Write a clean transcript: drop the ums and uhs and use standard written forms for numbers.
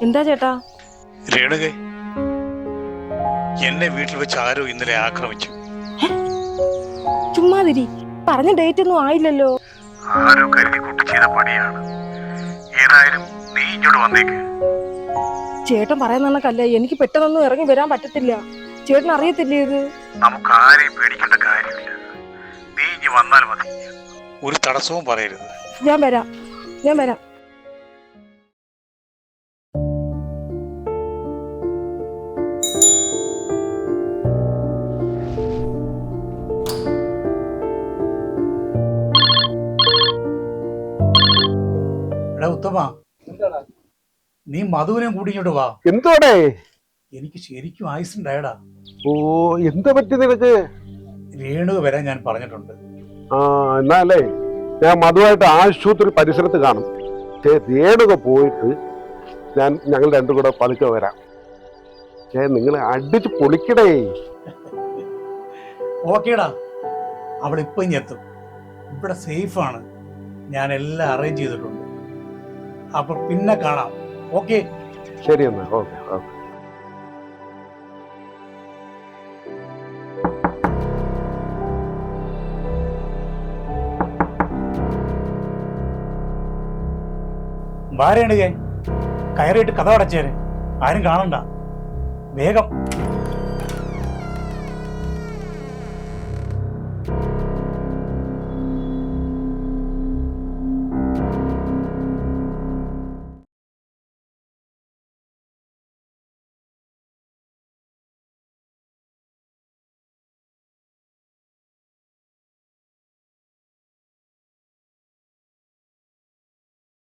എന്താ ചേട്ടാ? രേണുകെ, എന്നെ വീട്ടിൽ വെച്ച് ആരോ ഇന്നലെ ആക്രമിച്ചു. ചുമ്മാതിരി, പറഞ്ഞ ഡേറ്റ് ഒന്നും ആയില്ലല്ലോ. ആരോ കരുതി കൂട്ടി ചെയ്ത പണിയാണ്. ഏതായാലും നീ ഇങ്ങോട്ട് വന്നേക്ക്. ചേട്ടൻ പറയുന്നല്ല, എനിക്ക് പെട്ടെന്നൊന്നും ഇറങ്ങി വരാൻ പറ്റത്തില്ല. ചേട്ടൻ അറിയത്തില്ലേ ഇത്? നമുക്ക് ആരെയും പേടിക്കേണ്ട കാര്യമില്ല. നീ ഇനി വന്നാൽ മതി. ഒരു തടസ്സവും പറയരുത്. ഞാൻ വരാം. ഉത്തമ, നീ മധുവിനെ കൂടി ഇങ്ങോട്ട് വാ. എന്തോടെ? എനിക്ക് ശരിക്കും ആയുസുണ്ടായടാ. ഓ, എന്താ പറ്റി നിനക്ക്? രേണുക വരാൻ ഞാൻ പറഞ്ഞിട്ടുണ്ട്. ആ, എന്നാലേ ഞാൻ മധുവായിട്ട് ആശുപത്രി പരിസരത്ത് കാണും. രേണുക പോയിട്ട് ഞങ്ങൾ രണ്ടും കൂടെ പതുക്കെ വരാം. നിങ്ങൾ അടിച്ച് പൊളിക്കടേ. ഓക്കേടാ, അവൾ ഇപ്പൊ എത്തും. ഇവിടെ സേഫാണ്. ഞാൻ എല്ലാം അറേഞ്ച് ചെയ്തിട്ടുണ്ട്. അപ്പൊ പിന്നെ കാണാം. ഓക്കെ, ശരി എന്നാ. Okay okay. ഭാര്യണുകെ, കയറിയിട്ട് കഥ അടച്ചേര്. ആരും കാണണ്ട. വേഗം.